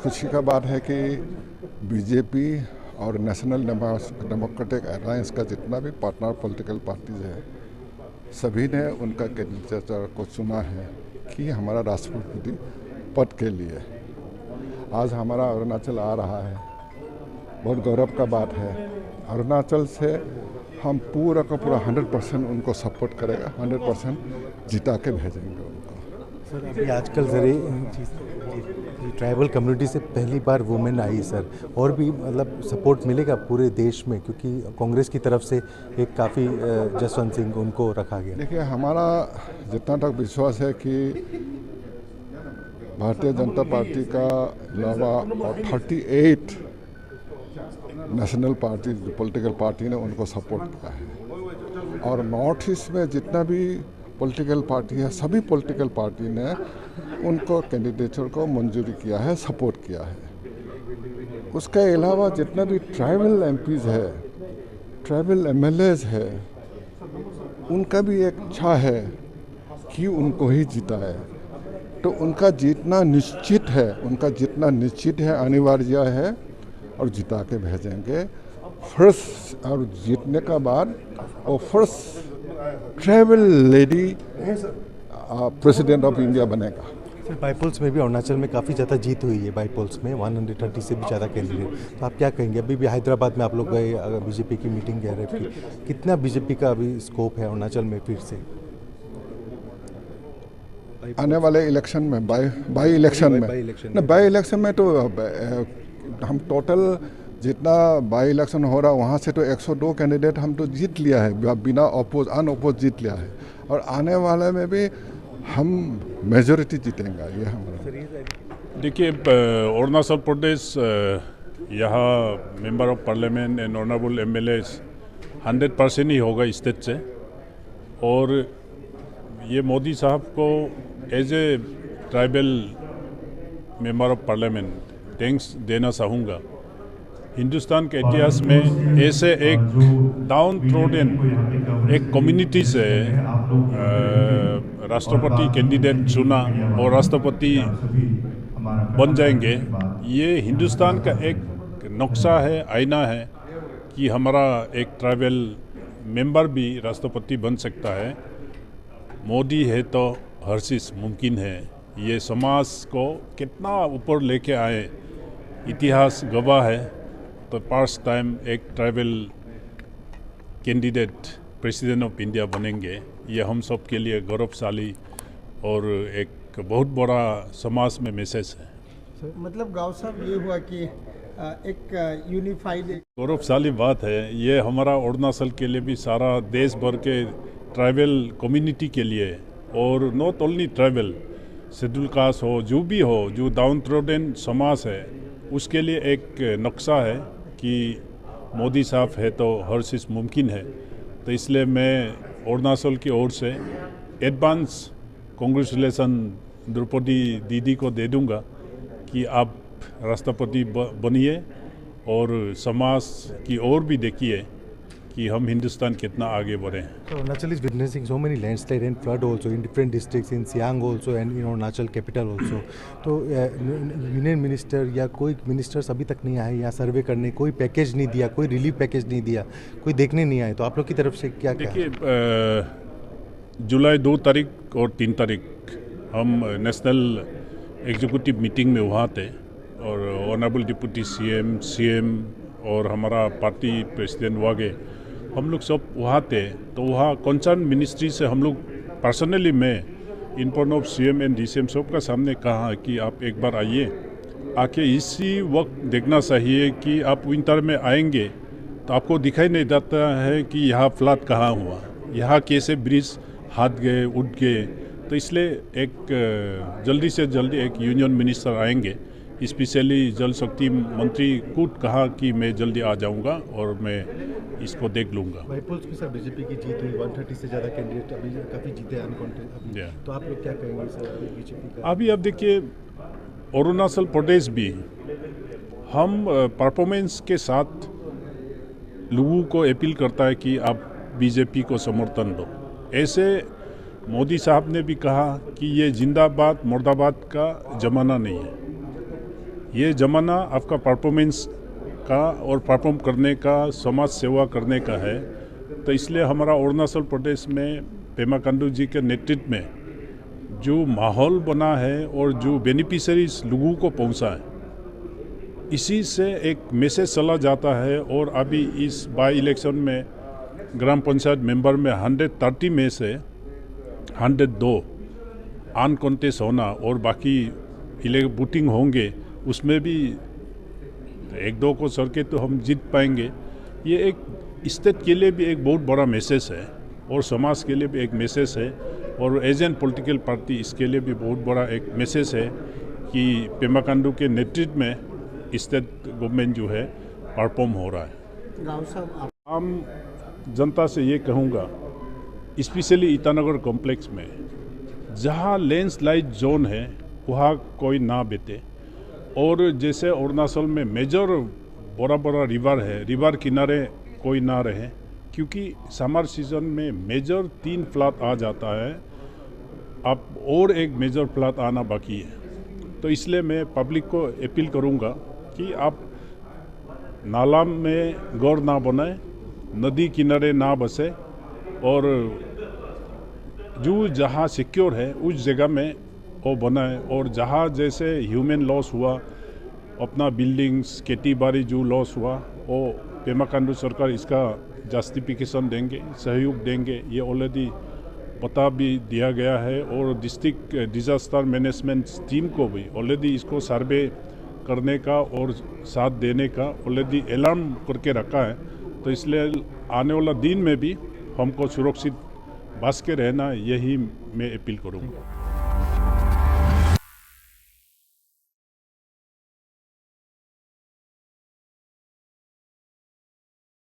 खुशी का बात है कि बीजेपी और नेशनल डेमोक्रेटिक अलायंस का जितना भी पार्टनर पॉलिटिकल पार्टीज है, सभी ने उनका कैंडिडेट को चुना है कि हमारा राष्ट्रपति पद के लिए। आज हमारा अरुणाचल आ रहा है, बहुत गौरव का बात है। अरुणाचल से हम पूरा का पूरा 100% उनको सपोर्ट करेगा, 100% जिता के भेजेंगे उनको। सर, अभी आजकल ट्राइबल कम्युनिटी से पहली बार वुमेन आई सर, और भी मतलब सपोर्ट मिलेगा पूरे देश में, क्योंकि कांग्रेस की तरफ से एक काफ़ी जसवंत सिंह उनको रखा गया। देखिए, हमारा जितना तक विश्वास है कि भारतीय जनता पार्टी का अलावा और 38 नेशनल पार्टी पॉलिटिकल पार्टी ने उनको सपोर्ट किया है, और नॉर्थ ईस्ट में जितना भी पॉलिटिकल पार्टी है, सभी पॉलिटिकल पार्टी ने उनको कैंडिडेचर को मंजूरी किया है, सपोर्ट किया है। उसके अलावा जितना भी ट्राइबल एमपीज है, ट्राइबल एमएलएज है, उनका भी एक इच्छा है कि उनको ही जिताए। तो उनका जीतना निश्चित है, अनिवार्य है, और जिता के भेजेंगे फर्स्ट। और जीतने का बाद वो first tribal lady president of India बनेगा। सर, बाईपोल्स में भी अरुणाचल में काफ़ी ज़्यादा जीत हुई है, बाईपोल्स में 130 से भी ज़्यादा कैंडिडेट। तो आप क्या कहेंगे? अभी भी हैदराबाद में आप लोग गए, बीजेपी की मीटिंग कह रहे थे, कितना बीजेपी का अभी स्कोप है अरुणाचल में फिर से आने वाले इलेक्शन में? बाई इलेक्शन में तो हम टोटल जितना बाई इलेक्शन हो रहा वहाँ से तो 102 कैंडिडेट हम तो जीत लिया है, बिना अनअपोज जीत लिया है, और आने वाले में भी हम मेजॉरिटी जीतेंगे, ये हमारा। देखिए, अरुणाचल प्रदेश यहाँ member of parliament and honourable MLAs 100% ही होगा स्टेट से, और ये मोदी साहब को as a tribal member of parliament thanks देना चाहूँगा। हिंदुस्तान के इतिहास में ऐसे एक डाउन ट्रोडन एक कम्युनिटी से राष्ट्रपति कैंडिडेट चुना और राष्ट्रपति बन जाएंगे, ये हिंदुस्तान का एक नक्शा है, आईना है कि हमारा एक ट्राइबल मेंबर भी राष्ट्रपति बन सकता है। मोदी है तो हर चीज़ मुमकिन है। ये समाज को कितना ऊपर लेके आए, इतिहास गवाह है। तो फर्स्ट टाइम एक tribal candidate president of India बनेंगे, ये हम सब के लिए गौरवशाली और एक बहुत बड़ा समाज में मैसेज है। मतलब गाँव साहब, ये हुआ कि एक यूनिफाइड गौरवशाली बात है। ये हमारा अरुणाचल के लिए भी, सारा देश भर के ट्राइबल कम्युनिटी के लिए, और not only tribal, schedule caste हो, जो भी हो, जो डाउन ट्रोडन समाज है, उसके लिए एक नक्शा है कि मोदी साहब है तो हर चीज़ मुमकिन है। तो इसलिए मैं अरुणाचल की ओर से एडवांस कांग्रेचुलेसन द्रौपदी दीदी को दे दूंगा कि आप राष्ट्रपति बनिए, और समाज की ओर भी देखिए कि हम हिंदुस्तान कितना आगे बढ़े हैं। So Arunachal is witnessing so many landslide and flood also in different districts, in Siang also and in Arunachal capital also. तो यूनियन मिनिस्टर या कोई मिनिस्टर्स अभी तक नहीं आए यहाँ सर्वे करने, कोई पैकेज नहीं दिया, कोई रिलीफ पैकेज नहीं दिया, कोई देखने नहीं आए। तो आप लोग की तरफ से क्या? देखिए, जुलाई 2 तारीख और 3 तारीख हम नेशनल एग्जीक्यूटिव मीटिंग में वहाँ थे, और ऑनरेबल डिप्टी सीएम और हमारा पार्टी प्रेसिडेंट वागे, हम लोग सब वहाँ थे। तो वहाँ कंसर्न मिनिस्ट्री से हम लोग पर्सनली, मैं in front of CM and DCM सब का सामने कहा कि आप एक बार आइए, आके इसी वक्त देखना चाहिए कि आप विंटर में आएंगे तो आपको दिखाई नहीं देता है कि यहाँ फ्लड कहाँ हुआ, यहाँ कैसे ब्रिज हाथ गए, उठ गए। तो इसलिए एक जल्दी से जल्दी एक यूनियन मिनिस्टर आएंगे, स्पेशली जल शक्ति मंत्री खुद कहा कि मैं जल्दी आ जाऊंगा और मैं इसको देख लूँगा। बाईपोल्स में सर बीजेपी की जीत हुई, 130 से ज़्यादा कैंडिडेट अभी काफ़ी जीते अनकाउंटेड। तो आप लोग क्या कहेंगे सर बीजेपी का? अभी अब देखिए, अरुणाचल प्रदेश भी हम परफॉर्मेंस के साथ लोगों को अपील करता है कि आप बीजेपी को समर्थन दो। ऐसे मोदी साहब ने भी कहा कि ये जिंदाबाद मुर्दाबाद का ज़माना नहीं है। ये ज़माना आपका परफॉर्मेंस का और परफॉर्म करने का, समाज सेवा करने का है। तो इसलिए हमारा अरुणाचल प्रदेश में पेमा खांडू जी के नेतृत्व में जो माहौल बना है और जो बेनिफिशरीज लोगों को पहुंचा है, इसी से एक मैसेज चला जाता है। और अभी इस बाई इलेक्शन में ग्राम पंचायत मेंबर में 130 में से 102 अनकॉन्टेस्ट होना और बाकी वोटिंग होंगे, उसमें भी 1-2 को सर के तो हम जीत पाएंगे। ये एक स्टेट के लिए भी एक बहुत बड़ा मैसेज है और समाज के लिए भी एक मैसेज है और एज एन पॉलिटिकल पार्टी इसके लिए भी बहुत बड़ा एक मैसेज है कि पेमा खांडू के नेतृत्व में स्टेट गवर्नमेंट जो है परफॉर्म हो रहा है। गाँव साहब, आम जनता से ये कहूँगा, स्पेशली ईटानगर कॉम्प्लेक्स में जहाँ लैंडस्लाइड जोन है वहाँ कोई ना बैठे। और जैसे अरुणाचल में मेजर बड़ा बड़ा रिवर है, रिवर किनारे कोई ना रहे, क्योंकि समर सीजन में मेजर 3 फ्लड आ जाता है। अब और एक मेजर फ्लड आना बाकी है। तो इसलिए मैं पब्लिक को अपील करूँगा कि आप नाला में घर ना बनाए, नदी किनारे ना बसे और जो जहाँ सिक्योर है उस जगह में वो बनाए। और जहाँ जैसे ह्यूमन लॉस हुआ, अपना बिल्डिंग्स, खेती बाड़ी जो लॉस हुआ, वो पेमा खांडू सरकार इसका जस्टिफिकेशन देंगे, सहयोग देंगे। ये ऑलरेडी पता भी दिया गया है और डिस्ट्रिक्ट डिजास्टर मैनेजमेंट टीम को भी ऑलरेडी इसको सर्वे करने का और साथ देने का ऑलरेडी अलार्म करके रखा है। तो इसलिए आने वाला दिन में भी हमको सुरक्षित बच के रहना, यही मैं अपील करूँगा।